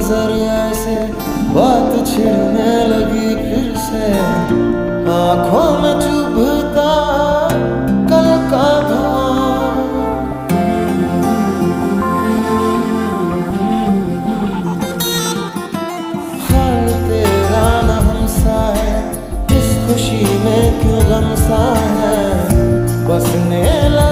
नजरिया से बात छिड़ने लगी फिर से, आंखों में चुभता कल का धुआं। हाल तेरा न हमसा है, इस खुशी में क्यों गम सा है, बसने लगा